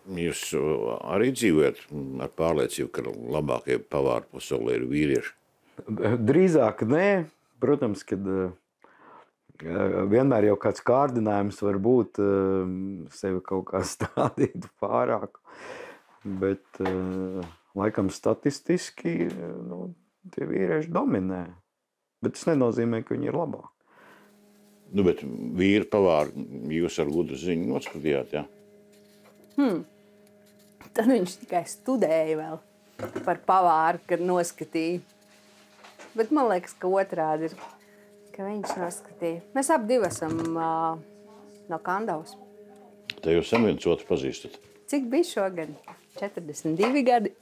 Jūs arī dzīvojat ar pārliecību, ka labākie pavāri pasaulē ir vīrieši? Drīzāk nē. Protams, kad vienmēr jau kāds kārdinājums var būt sevi kaut kā stādīt pārāk. Bet laikam statistiski tie vīrieši dominē. Bet tas nenozīmē, ka viņi ir labāki. Nu, bet vīri pavāri jūs ar gudru ziņu noskatījāt, jā? Tad viņš tikai studēja vēl par pavāru, kad noskatīja. Bet man liekas, ka otrādi ir, ka viņš noskatīja. Mēs abi divi esam no Kandavas. Te jūs sen viens otru pazīstat? Cik bija šogad? 42 gadi.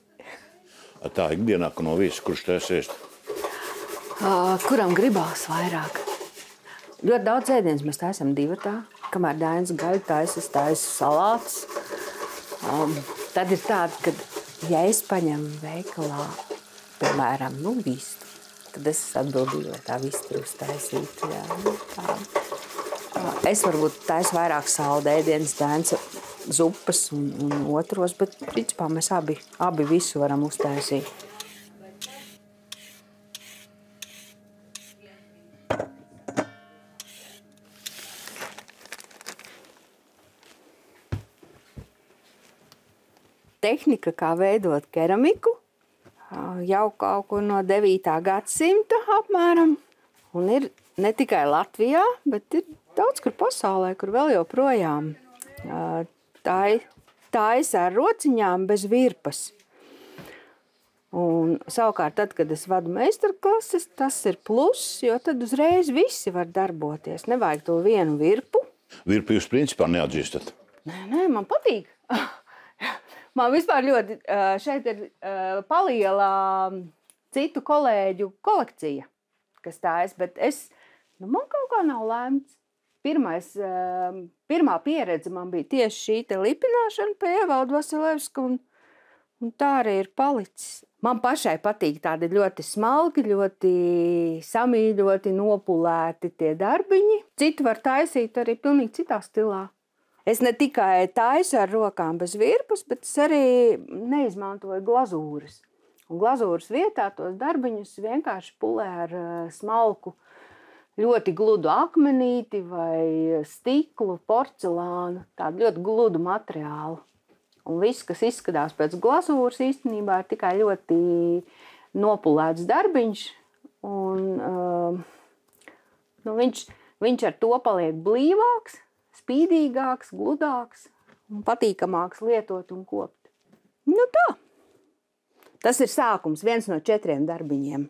Tā ikdienā, ka no visu, kurš tās ēst? Kuram gribās vairāk. Ļoti daudz ēdienas mēs taisam divatā. Kamēr Dainis gaļu taisa, es taisu salātus. Tad ir tāda, ka, ja es paņemu veikalā, piemēram, vistu, tad es esmu atbildīga, lai tā vistu ir uztaisīta. Es varbūt taisu vairāk saldēdienas, Dainis zupas un otros, bet principā mēs abi visu varam uztaisīt. Tehnika, kā veidot keramiku, jau kaut kur no 9. gadsimta apmēram. Un ir ne tikai Latvijā, bet ir daudz kur pasaulē, kur vēl joprojām taisa ar rociņām bez virpas. Un savukārt, tad, kad es vadu meistarklases, tas ir pluss, jo tad uzreiz visi var darboties. Nevajag to vienu virpu. Virpu jūs principā neatzīstat? Nē, man patīk. Man vispār ļoti šeit ir palielā citu kolēģu kolekcija, kas taisa, bet man kaut kā nav lēmts. Pirmā pieredze man bija tieši šī te lipināšana pie Evalda Vasilevska, un tā arī ir palicis. Man pašai patīk tādi ļoti smalki, ļoti samīļoti, nopulēti tie darbiņi. Citi var taisīt arī pilnīgi citā stilā. Es ne tikai taisu ar rokām bez virpas, bet es arī neizmantoju glazūras. Un glazūras vietā tos darbiņus vienkārši pulē ar smalku, ļoti gludu akmenīti vai stiklu, porcelānu, tādu ļoti gludu materiālu. Un viss, kas izskatās pēc glazūras, īstenībā ir tikai ļoti nopulēts darbiņš. Un, viņš ar to paliek blīvāks, spīdīgāks, gludāks un patīkamāks lietot un kopt. Tā. Tas ir sākums, viens no 4 darbiņiem.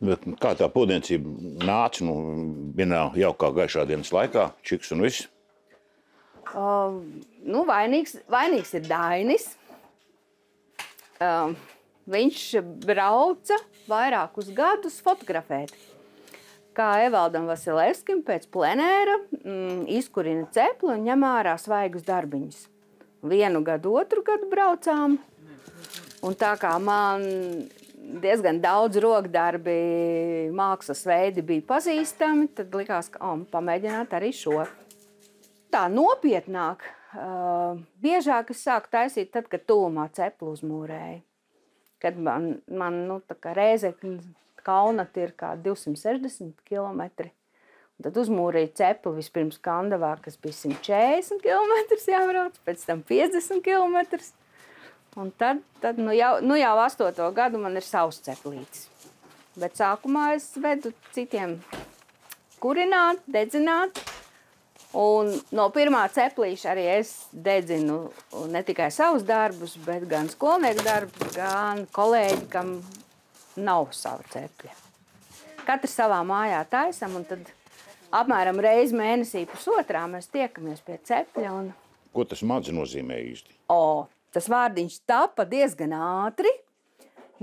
Bet kā tā podiensība nāca vienā jaukā gaišā dienas laikā, čiks un viss? Vainīgs ir Dainis. Viņš brauca vairākus gadus fotografēt. Kā Evaldam Vasilevskim pēc plenēra izkurina cepli un ņem ārā svaigus darbiņus. Vienu gadu, otru gadu braucām. Un tā kā man diezgan daudz rokdarbi, mākslas veidi bija pazīstami, tad likās, ka pamēģināt arī šo. Tā nopietnāk, biežāk es sāku taisīt tad, kad tuvumā cepli uzmūrēja. Kad man tā kā Rēzekne, Kaunat ir kā 260 kilometri. Un tad uzmūrīja cepli vispirms Kandavā, kas bija 140 kilometrus jābrauc, pēc tam 50 kilometrus. Un tad jau 8. gadu man ir savs ceplītis. Bet sākumā es vedu citiem kurināt, dedzināt. Un no pirmā ceplīša arī es dedzinu ne tikai savus darbus, bet gan skolnieku darbus, gan kolēģi, kam nav sava cepļa. Katrs savā mājā taisam, un tad apmēram reizi mēnesī pusotrā mēs tiekamies pie cepļa. Ko tas madz nozīmē īsti? Tas vārdiņš tapa diezgan ātri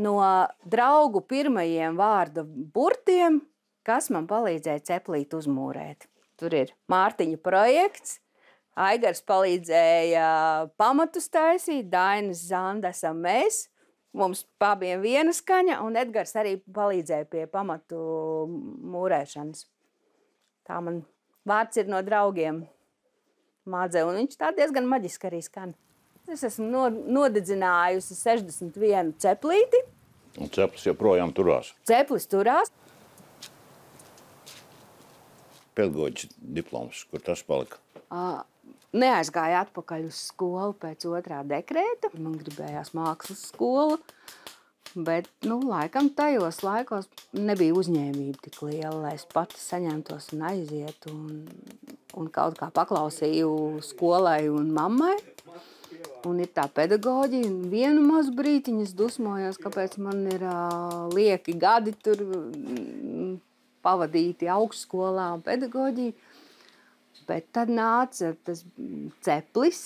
no draugu pirmajiem vārda burtiem, kas man palīdzēja ceplīt uzmūrēt. Tur ir Mārtiņa projekts, Aigars palīdzēja pamatus taisīt, Dainis Zanda esam mēs. Mums abiem viena skaņa, un Edgars arī palīdzēja pie pamatu mūrēšanas. Tā man vārds ir no draugiem. mādzē, un viņš tā diezgan maģiski arī skan. Es esmu nodedzinājusi 61 ceplīti. Un ceplis joprojām turās. Ceplis turās. Pedagoģis diploms, kur tas palika? Neaizgāju atpakaļ uz skolu pēc 2. dekrēta. Man gribējās mākslas skolu, bet, laikam tajos laikos nebija uzņēmība tik liela, lai es pati saņemtos un aizietu un kaut kā paklausīju skolai un mammai. Un ir tā pedagoģija, un vienu mazu brītiņu es dusmojos, kāpēc man ir lieki gadi tur pavadīti augšskolā un pedagoģiju. Bet tad nāca tas ceplis,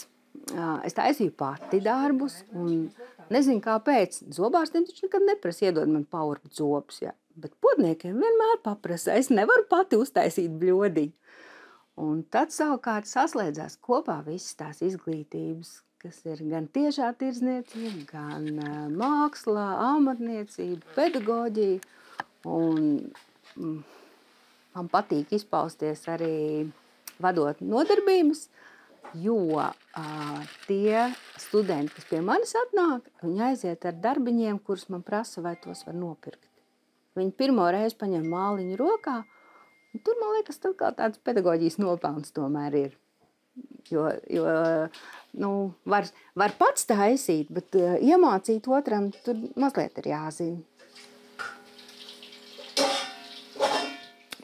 es taisīju pati darbus, un nezinu kāpēc. Zobārstiem taču nekad neprasa iedod man paurbt zobus, ja. Bet podniekiem vienmēr paprasa, es nevaru pati uztaisīt bļodiņu. Un tad savukārt saslēdzās kopā visas tās izglītības, kas ir gan tiešā tirdzniecība, gan māksla, amatniecība, pedagoģija. Un man patīk izpausties arī vadot nodarbības, jo tie studenti, kas pie manis atnāk, viņi aiziet ar darbiņiem, kurus man prasa, vai tos var nopirkt. Viņi pirmo reizi paņem māliņu rokā, un tur, man liekas, tur kā tāds pedagoģijas nopelns tomēr ir. Jo var pats taisīt, bet iemācīt otram tur mazliet ir jāzina.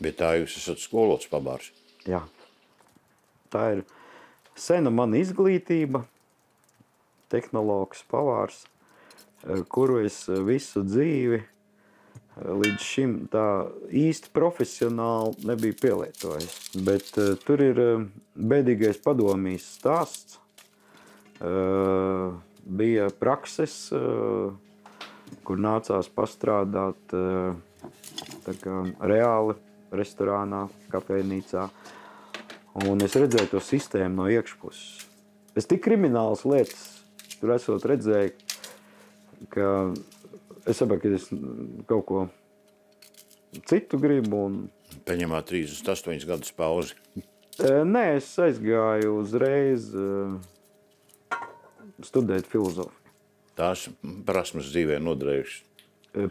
Bet tā jūs esat skolots pabārs? Jā. Tā ir sena mana izglītība, tehnologs, pavārs, kuru es visu dzīvi līdz šim tā īsti profesionāli nebija pielietojis. Bet tur ir bēdīgais padomijas stāsts. Bija prakses, kur nācās pastrādāt tā kā reāli restorānā, kafejnīcā. Un es redzēju to sistēmu no iekšpuses. Es tik kriminālas lietas tur esot redzēju, ka es saprotu, ka es kaut ko citu gribu. Paņemāt 38 gadus pauzi. Nē, es aizgāju uzreiz studēt filozofiju. Tās prasmes dzīvē noderējušas?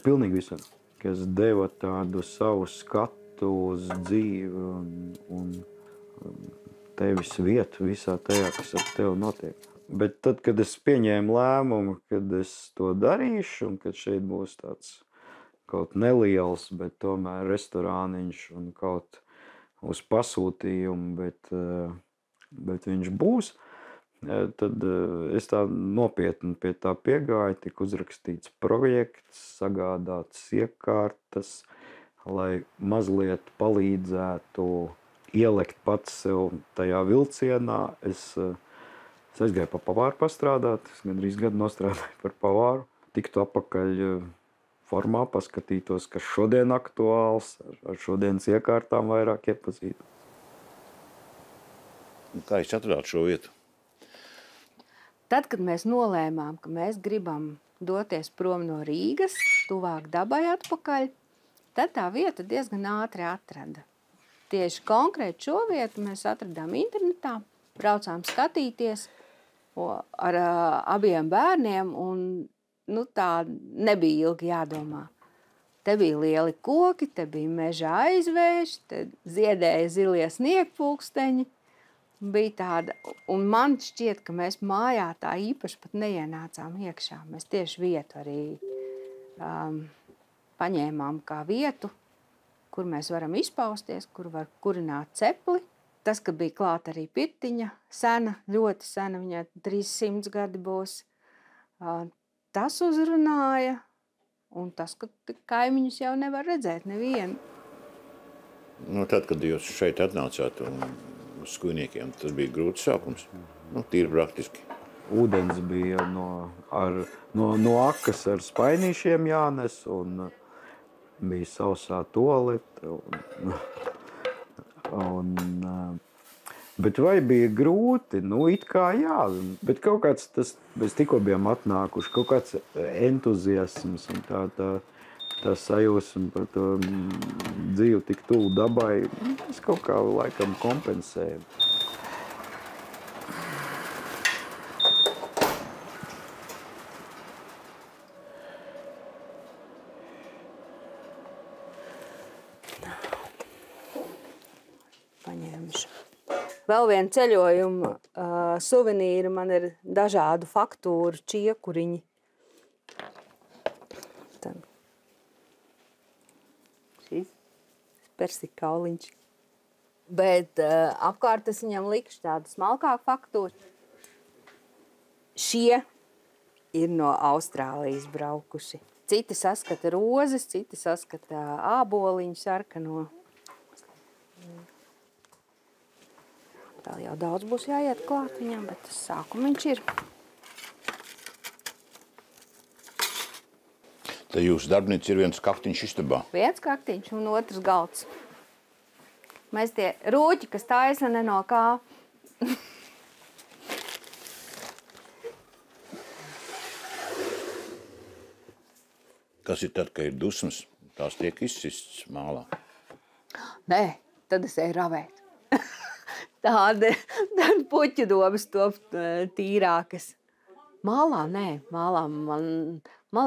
Pilnīgi visam. Kas deva tādu savu skatu uz dzīvi un tevis vietu visā tajā, kas ar tevi notiek. Bet tad, kad es pieņēmu lēmumu, kad es to darīšu, un kad šeit būs tāds kaut neliels, bet tomēr restorāniņš un kaut uz pasūtījumu, bet viņš būs, tad es tā nopietni pie tā piegāju, tika uzrakstīts projekts, sagādāts iekārtas, lai mazliet palīdzētu ielikt pats sev tajā vilcienā. Es aizgāju pa pavāru pastrādāt, es gandrīz gadu nostrādāju par pavāru. Tiktu apakaļ formā, paskatītos, kas šodien aktuāls, ar šodienas iekārtām vairāk iepazītu. Kā jūs atradāt šo vietu? Tad, kad mēs nolēmām, ka mēs gribam doties prom no Rīgas, tuvāk dabai atpakaļ, tad tā vieta diezgan ātri atrada. Tieši konkrēti šo vietu mēs atradām internetā, braucām skatīties ar abiem bērniem, un tā nebija ilgi jādomā. Te bija lieli koki, te bija meža aizvēši, te ziedēja zilie sniegpulksteņi. Bija tāda, un man šķiet, ka mēs mājā tā īpaši pat neienācām iekšā. Mēs tieši vietu arī paņēmām kā vietu, kur mēs varam izpausties, kur var kurināt cepli. Tas, ka bija klāt arī pirtiņa, sena, ļoti sena, viņai 300 gadi būs, tas uzrunāja, un tas, ka kaimiņus jau nevar redzēt nevienu. Tad, kad jūs šeit atnācāt uz Skujniekiem, tas bija grūts sākums, tīri praktiski. Ūdens bija no akas ar spainīšiem jānes, un bija sausā toalete. Bet vai bija grūti? It kā jā, bet kaut kāds tas, mēs tikko bijām atnākuši, kaut kāds entuziasms un tā sajūsma par to dzīvi tik tuvu dabai, es kaut kā laikam kompensēju. paņēmuši. Vēl viena ceļojuma suvenīra man ir dažādu faktūru čiekuriņi. Tad. Šis persikauliņš. Bet apkārt es viņam likšu tādu smalkāku faktūru. Šie ir no Austrālijas braukuši. Citi saskata rozes, citi saskata āboliņu sarkano. Vēl jau daudz būs jāiet klāt viņam, bet tas sākumiņš ir. Tad jūsu darbnīca ir viens kaktiņš istabā. Viens kaktiņš un otrs galds. Mēs tie rūķi, kas taisa ne no kā. Kas ir tad, kad ir dusmas, tās tiek izsists mālā? Nē, tad es eju ravēt. Tāda puķu dobas top tīrākas. Mālā, nē, mālā man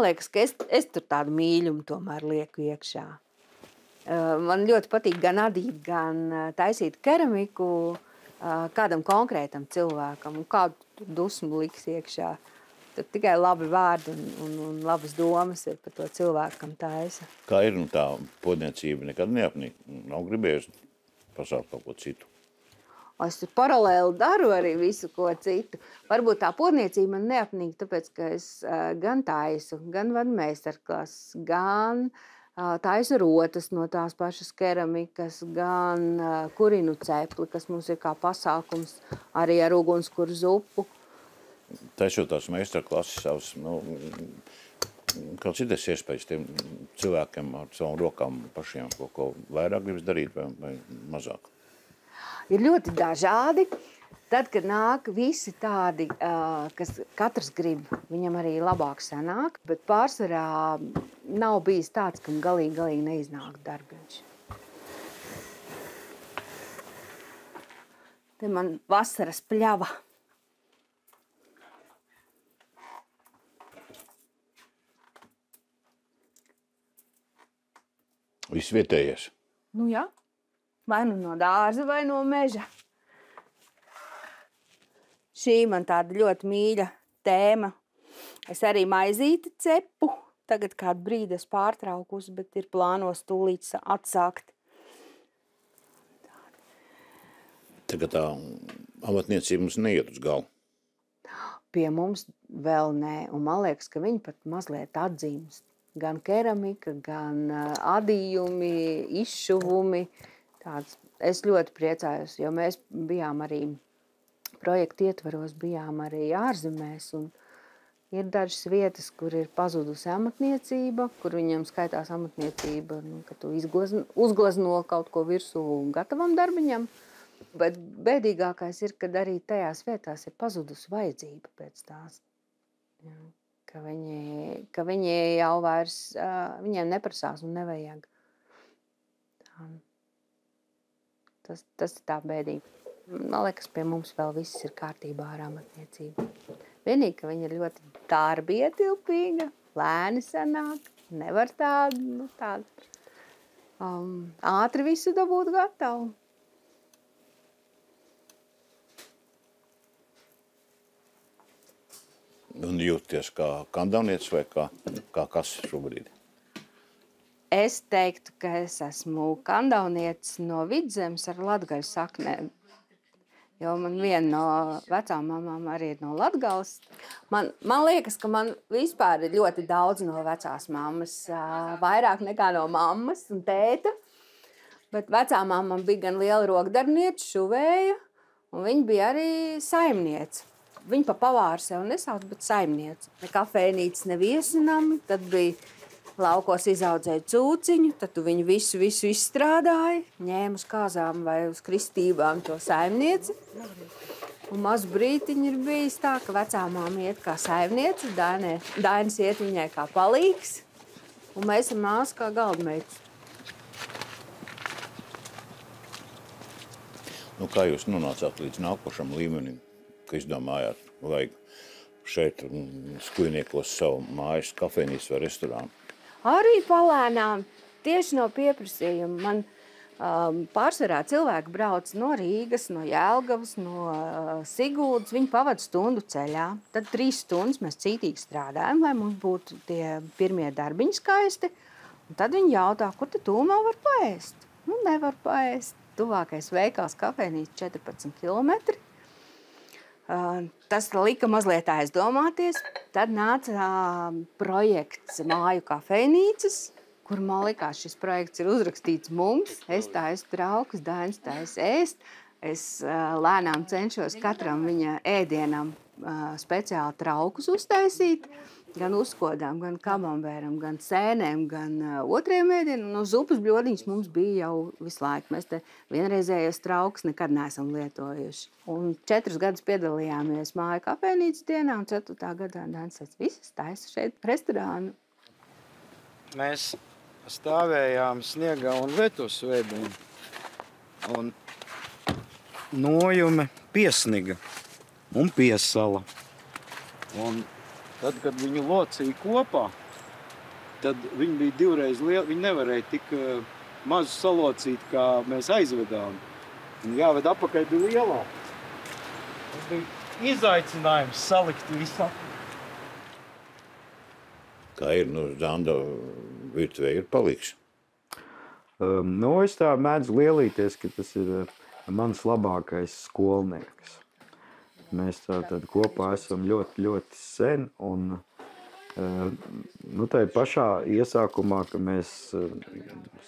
liekas, ka es tur tādu mīļumu tomēr lieku iekšā. Man ļoti patīk gan adīt, gan taisīt keramiku kādam konkrētam cilvēkam un kādu dusmu liks iekšā. Tad tikai labi vārdi un labas domas ir par to cilvēku, kam taisa. Kā ir tā podniecība nekad neapnīk? Nav gribējusi pasaukt kaut ko citu? Es tur paralēli daru arī visu ko citu. Varbūt tā podniecība man neapnīk, tāpēc, ka es gan taisu, gan vadu meistarklases, gan taisu rotas no tās pašas keramikas, gan kurinu cepli, kas mums ir kā pasākums arī ar ugunskura zupu. Taisot tās meistarklases savas, kāds ir tas iespējas tiem cilvēkiem ar savam rokām pašiem kaut ko vairāk gribas darīt vai mazāk? Ir ļoti dažādi. Tad, kad nāk visi tādi, kas katrs grib, viņam arī labāk sanāk, bet pārsvarā nav bijis tāds, kam galīgi neiznāk darbiņš. Te man vasaras pļava. Viss vietējies? Nu jā, vai nu no dārza, vai no meža. Šī man tāda ļoti mīļa tēma. Es arī maizīti cepu. Tagad kādu brīdi es pārtraukusi, bet ir plānos tūlīt atsākt. Tagad tā amatniecība mums neiet uz galu. Pie mums vēl nē, un man liekas, ka viņi pat mazliet atzīmst. Gan keramika, gan adījumi, izšuvumi. Tāds. Es ļoti priecājos, jo mēs bijām arī projekta ietvaros, bijām arī ārzemēs. Un ir dažas vietas, kur ir pazudusi amatniecība, kur viņam skaitās amatniecība, ka tu uzglezno kaut ko virsū gatavam darbiņam. Bet bēdīgākais ir, kad arī tajās vietās ir pazudusi vajadzība pēc tās. Jā. Ka viņi jau vairs, viņiem neprasās un nevajag. Tas ir tā bēdīgi. Man liekas, pie mums vēl viss ir kārtībā ar amatniecību. Vienīgi, ka viņi ir ļoti darbietilpīga, lēni sanāk, nevar tādu ātri visu dabūt gatavu. Un jūties kā kandavniecis vai kā kas šobrīd? Es teiktu, ka es esmu kandavniecis no Vidzemes ar latgaļu saknēm. Jo man viena no vecām mamām arī ir no Latgales. Man liekas, ka man vispār ir ļoti daudz no vecās mammas. Vairāk nekā no mammas un tēta. Bet vecā mamma bija gan liela rokdarbniece, šuvēja, un viņa bija arī saimniece. Viņa pa pavāru sev nesauc, bet saimniece. Ne kafejnīcas, ne viesinami. Tad bija laukos izaudzēja cūciņu, tad tu viņu visu izstrādāji, ņēma uz kāzām vai uz kristībām to saimnieci. Un mazu brītiņu ir bijis tā, ka vecā māma iet kā saimniece, Dainis iet viņai kā palīgs, un mēs ar māsu kā galdmeitas. Nu, kā jūs nonācāt līdz nākošam līmenim, ka izdomājāt, vajag šeit Skujniekos savu mājas kafejnīcu vai restorānu? Arī palēnām, tieši no pieprasījuma. Pārsvarā cilvēki brauc no Rīgas, no Jelgavas, no Siguldas. Viņi pavada stundu ceļā. Tad 3 stundas mēs cītīgi strādājam, lai mums būtu tie pirmie darbiņi skaisti. Un tad viņi jautā, kur te tūmā var paēst? Nu, nevar paēst. Tuvākais veikals kafejnīca 14 kilometri. Tas lika mazliet aizdomāties. Tad nāca projekts Māju kafejnīcas, kur man likās, šis projekts ir uzrakstīts mums. Es taisu traukus, Dainis taisa ēst. Es lēnām cenšos katram viņa ēdienam speciāli traukus uztaisīt. Gan uzkodām, gan kamambēram, gan sēnēm, gan otriem ēdienam. No zupas bļodiņas mums bija jau visu laiku. Mēs te vienreizējos traukus nekad neesam lietojuši. Un 4 gadus piedalījāmies Māju kafejnīcas dienā, un 4. gadā Dainis teica, visas taisa šeit restorānu. Mēs stāvējām sniegā un vetus vēdiņu. Un nojume piesniga un piesala. Un tad, kad viņu locīja kopā, tad viņi bija 2 reizes lieli. Viņi nevarēja tik mazu salocīt, kā mēs aizvedām. Un jāved apakaļ bija lielāk. Tas bija izaicinājums salikt visu. Kā ir, Zanda virtuvē ir palīgs? Es tā mēdzu lielīties, ka tas ir mans labākais skolnieks. Mēs tātad kopā esam ļoti, ļoti sen, un tai pašā iesākumā, ka mēs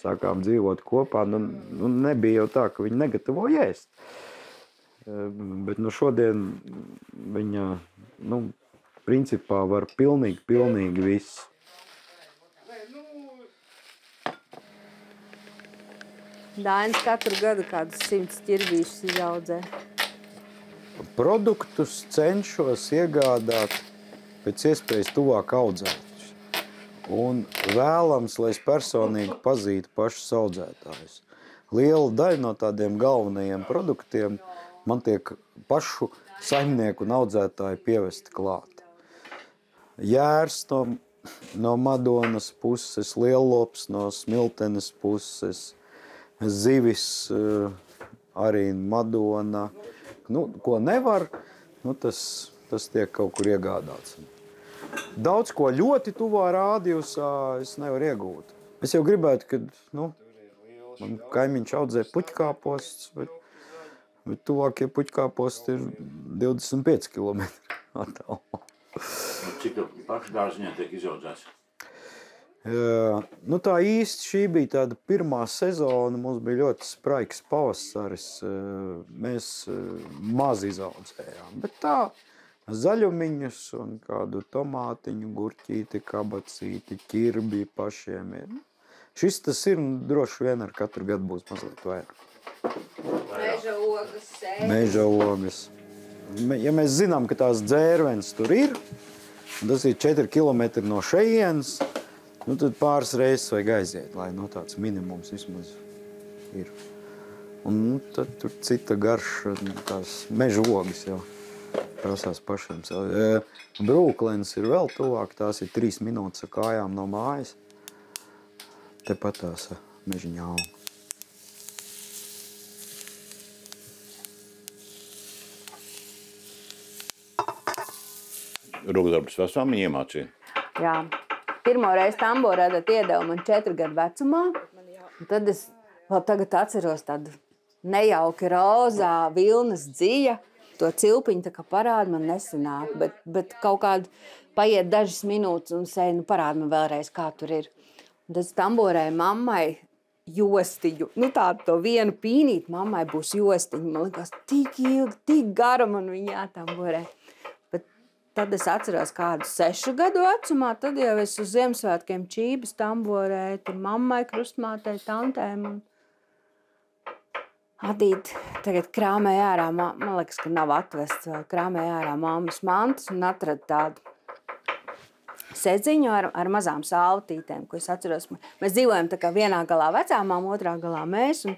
sākām dzīvot kopā, nebija jau tā, ka viņi negatavo ēst. Bet šodien viņa, principā var pilnīgi viss. Dainis katru gadu kādus 100 ķirbīšus izaudzē. Produktus cenšos iegādāt pēc iespējas tuvāk audzētus. Un vēlams, lai es personīgi pazītu pašus audzētājus. Liela daļa no tādiem galvenajiem produktiem man tiek pašu saimnieku un audzētāju pievesti klāt. Jērs no Madonas puses, liellops no Smiltenes puses, zivis arī Madona. Ko nevar, tas tiek kaut kur iegādāts. Daudz ko ļoti tuvā rādījusā es nevaru iegūt. Es jau gribētu, kad man kaimiņš audzē puķkāpostus, bet tuvākie puķkāposti ir 25 km attālumā. Cik pašdārziņā tiek izaudzēts? Tā īsti šī bija tāda pirmā sezona, mums bija ļoti spraigs pavasaris, mēs maz izaudzējām, bet tā zaļumiņus un kādu tomātiņu, gurķīti, kabacīti, ķirbi pašiem ir. Šis tas ir, droši vien ar katru gadu būs mazliet vairāk. Meža ogas, sēnes. Meža ogas. Ja mēs zinām, ka tās dzērvenes tur ir, un tas ir 4 kilometri no šejienes, tad pāris reizes vajag aiziet, lai tāds minimums vismaz ir. Un tad tur cita garša, tās meža ogas jau prasās pašiem. Brūklens ir vēl tuvāk, tās ir 3 minūtes ar kājām no mājas. Tepat tās mežiņā auga. Rokdarbus vesāmiņi iemācīja? Jā. Pirmo reizi tamborē iedeva man 4 gadu vecumā. Un tad es vēl tagad atceros tādu nejauki rozā vilnas dzija. To cilpiņu tā kā parāda man nesanāk, bet kaut kādu paiet dažas minūtes un sēju, parāda man vēlreiz, kā tur ir. Un tad es tamborēju mammai jostiņu. Tādu to vienu pīnīt mammai būs jostiņu. Man likās tik ilgi, tik gara man viņa jātamborē. Tad es atceros kādu 6 gadu vecumā, tad jau es uz Ziemassvētkiem Čības tamborēju, tur mammai, krustmātei, tantēm. Adīte tagad krāmēja ārā, man liekas, ka nav atvests vēl, krāmēja ārā mammas mantas un atrada tādu sedziņu ar mazām sāltītēm, ko es atceros. Mēs dzīvojam tā kā vienā galā vecāmām, otrā galā mēs, un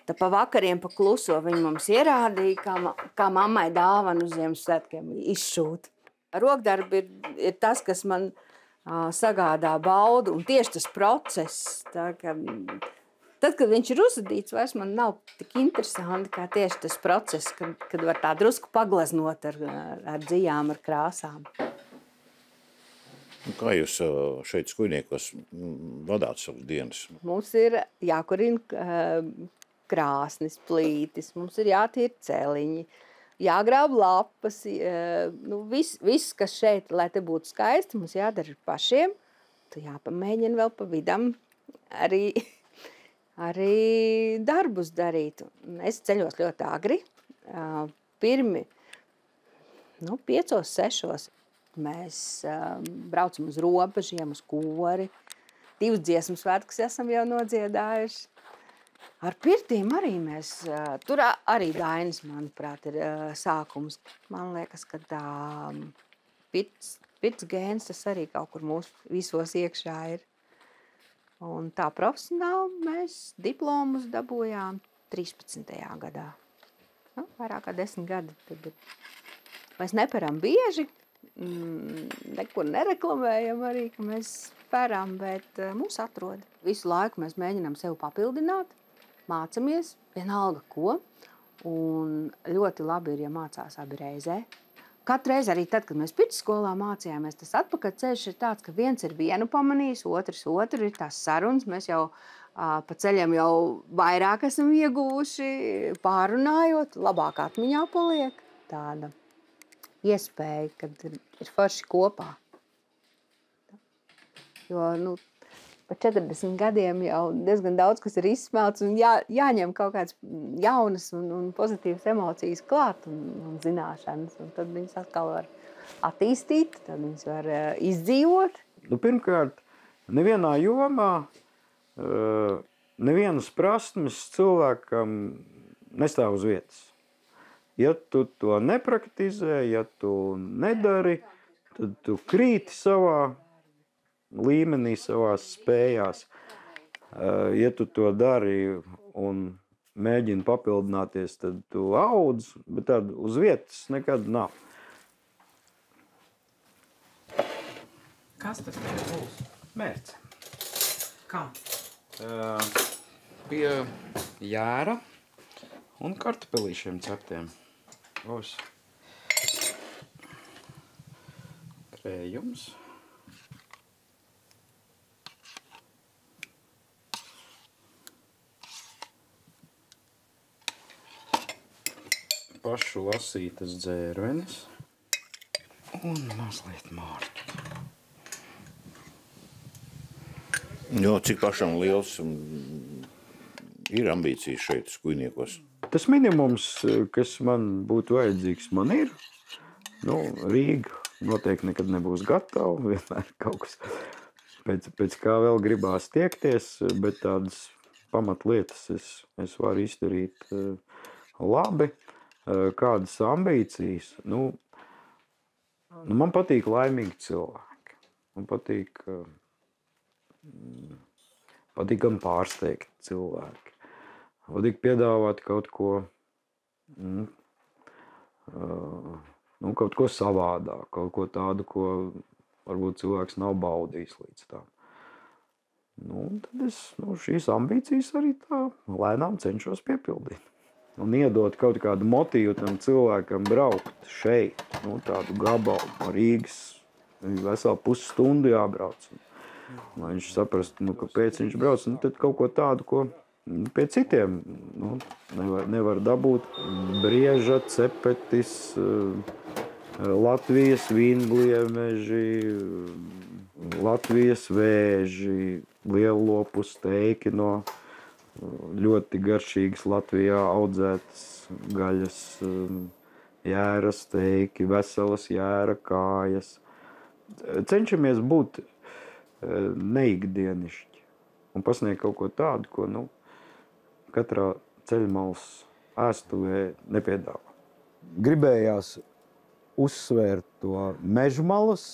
tā pa vakariem pa kluso viņi mums ierādīja, kā mammai dāvanu uz Ziemassvētkiem izšūt. Rokdarbi ir tas, kas man sagādā baudu, un tieši tas process, tā, ka Tad, kad viņš ir uzadīts, vairs man nav tik interesanti kā tieši tas process, kad var tā drusku paglaznot ar dzijām, ar krāsām. Kā jūs šeit Skujniekos vadāt savas dienas? Mums ir jākurina krāsnis, plītis, mums ir jātīra celiņi, jāgrāb lapas, viss, kas šeit, lai te būtu skaisti, mums jādara pašiem. Tu jāpamēģina vēl pa vidam arī darbus darīt. Es ceļos ļoti agri. Pirmi, 5, 6. Mēs braucam uz robežiem, uz kori. 2 dziesmu svētkus esam jau nodziedājuši. Ar pirtīm arī mēs, tur arī Dainis, manuprāt, ir sākums. Man liekas, ka tā pirts gēns, tas arī kaut kur mūsu visos iekšā ir. Un tā profesionāli mēs diplomus dabūjām 13. gadā. Vairāk kā 10 gadi. Tad mēs neperam bieži, nekur nereklamējam arī, ka mēs pērām, bet mūs atrod. Visu laiku mēs mēģinām sevi papildināt, mācamies, vienalga ko, un ļoti labi ir, ja mācās abi reizē. Katru reizi arī tad, kad mēs pirtsskolā mācījāmies, tas atpakaļceļš ir tāds, ka viens ir vienu pamanījis, otrs otru, ir tās sarunas, mēs jau pa ceļam jau vairāk esam ieguvuši, pārunājot, labāk atmiņā paliek tāda iespēja, kad ir forši kopā. Jo, pa 40 gadiem jau diezgan daudz, kas ir izsmelts, un jāņem kaut kāds jaunas un pozitīvas emocijas klāt un zināšanas, un tad viņas atkal var attīstīt, tad viņas var izdzīvot. Pirmkārt, nevienā jomā, nevienas prasmes cilvēkam nestāv uz vietas. Ja tu to nepraktizē, ja tu nedari, tad tu krīti savā līmenī, savās spējās. Ja tu to dari un mēģini papildināties, tad tu audz, bet tad uz vietas nekad nav. Kas tas būs? Mērķis. Kam? Pie jēra un kartupelīšiem ceptiem. Būs krējums. Pašu lasītas dzērvenes un mazliet mārķi. Jo, cik pašam liels ir ambīcijas šeit Skujniekos? Tas minimums, kas man būtu vajadzīgs, man ir. Rīga noteikti nekad nebūs gatava, vienmēr kaut kas pēc kā vēl gribās tiekties, bet tādas pamatlietas es varu izdarīt labi. Kādas ambīcijas? Man patīk laimīgi cilvēki. Man patīk gan pārsteigt cilvēki. Patīk piedāvāt kaut ko, kaut ko savādāk, kaut ko tādu, ko varbūt cilvēks nav baudījis līdz tam. Tad es šīs ambīcijas arī tā lēnām cenšos piepildīt. Un iedot kaut kādu motīvu tam cilvēkam braukt šeit, tādu gabalu no Rīgas, veselu pusstundu jābrauc. Lai viņš saprastu, kāpēc viņš brauc, tad kaut ko tādu, ko pie citiem nevar dabūt. Brieža, cepetis, Latvijas vīngliemeži, Latvijas vēži, lielopu steiki no ļoti garšīgas Latvijā audzētas gaļas, jēra steiki, veselas jēra kājas. Cenšamies būt neikdienišķi un pasniegt kaut ko tādu, ko katrā ceļmalas ēstuvē nepiedāvā. Gribējās uzsvērt to mežmalas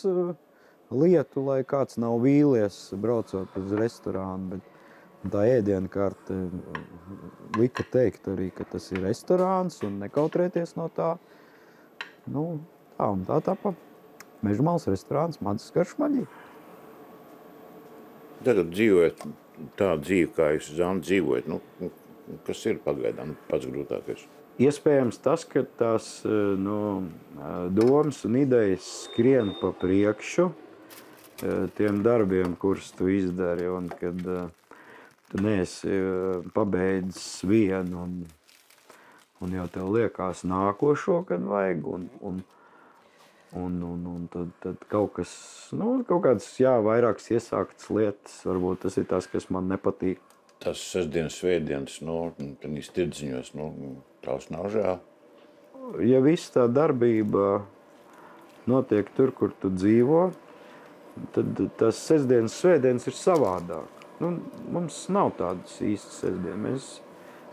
lietu, lai kāds nav vīlies braucot uz restorānu, bet tā ēdienkarte lika teikt arī, ka tas ir restorāns un nekautrēties no tā. Tā tapa Mežmalas restorāns Madzes Karšmaļī. Tad dzīvojat tāda dzīve, kā jūs Zanda dzīvojat, nu, kas ir pagaidām pats grūtākais? Iespējams tas, ka tās domas un idejas skrien pa priekšu tiem darbiem, kurus tu izdari, un kad tu neesi pabeidzis vienu, un jau tev liekas nākošo, kad vajag, un tad kaut kas, kaut kādas, vairākas iesāktas lietas, varbūt tas ir tas, kas man nepatīk. Tas sestdienas, svētdienas, tādīs tirdziņos, tās nav žēl. Ja viss tā darbība notiek tur, kur tu dzīvo, tad tas sestdienas, svētdienas ir savādāk. Mums nav tādas īstas sestdienas.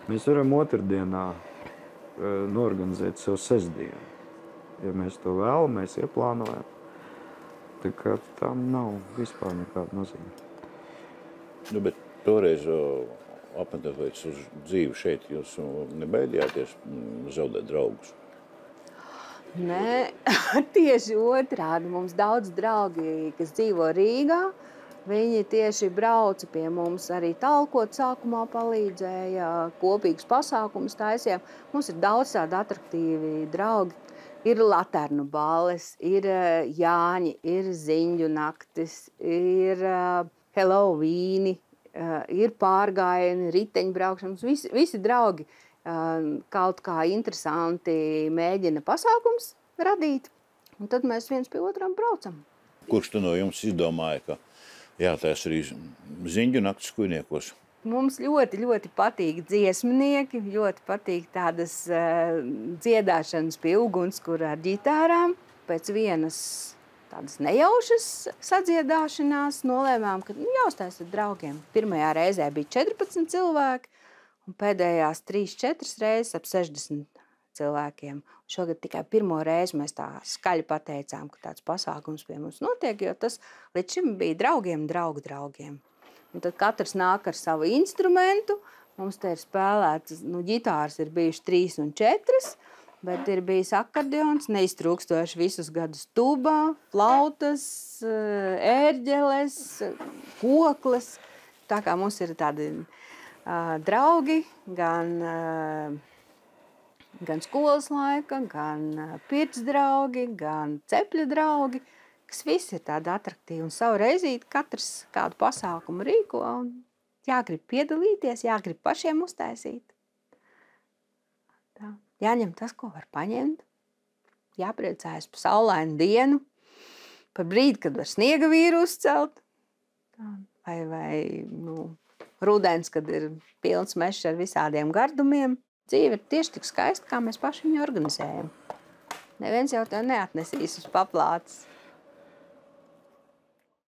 Mēs varam otrdienā norganizēt savu sestdienu. Ja mēs to vēlamies, ieplānojam. Tā kā tam nav vispār nekāda nozīme. Bet toreiz apmetoties uz dzīvi šeit, jūs nebaidījāties zaudēt draugus? Nē, tieši otrādi. Mums daudz draugi, kas dzīvo Rīgā, viņi tieši brauca pie mums, arī talkot sākumā palīdzēja, kopīgus pasākumus taisījām. Mums ir daudz tādi atraktīvi draugi. Ir laternu balles, ir Jāņi, ir ziņu naktis, ir Halloween, ir pārgājieni, riteņbraukšanas. Visi draugi kaut kā interesanti mēģina pasākums radīt, un tad mēs viens pie otram braucam. Kurš tu no jums izdomāja, ka jātais arī ziņu naktis Skujniekos? Mums ļoti, ļoti patīk dziesminieki, ļoti patīk tādas dziedāšanas pie ugunskura ar ģitārām. Pēc vienas tādas nejaušas sadziedāšanās nolēmām, ka jāuztais ar draugiem. Pirmajā reizē bija 14 cilvēki, un pēdējās 3-4 reizes ap 60 cilvēkiem. Šogad tikai pirmo reizi mēs tā skaļi pateicām, ka tāds pasākums pie mums notiek, jo tas līdz šim bija draugiem, draugiem. Un tad katrs nāk ar savu instrumentu. Mums te ir spēlēts, ģitāras ir bijuši 3 un 4, bet ir bijis akordeons, neiztrūkstoši visus gadus tuba, flautas, ērģeles, kokles. Tā kā mums ir tādi draugi, gan skolas laika, gan pirts draugi, gan cepļu draugi, kas visi ir tādi atraktīvi un savu reizīti katrs kādu pasākumu rīko un jāgrib piedalīties, jāgrib pašiem uztaisīt. Tā. Jāņem tas, ko var paņemt, jāpriecājas par saulainu dienu, par brīdi, kad var sniega vīru uzcelt, vai rudens, kad ir pilns mežs ar visādiem gardumiem. Dzīve ir tieši tik skaista, kā mēs paši viņu organizējam. Neviens jau tev neatnesīs uz paplātes.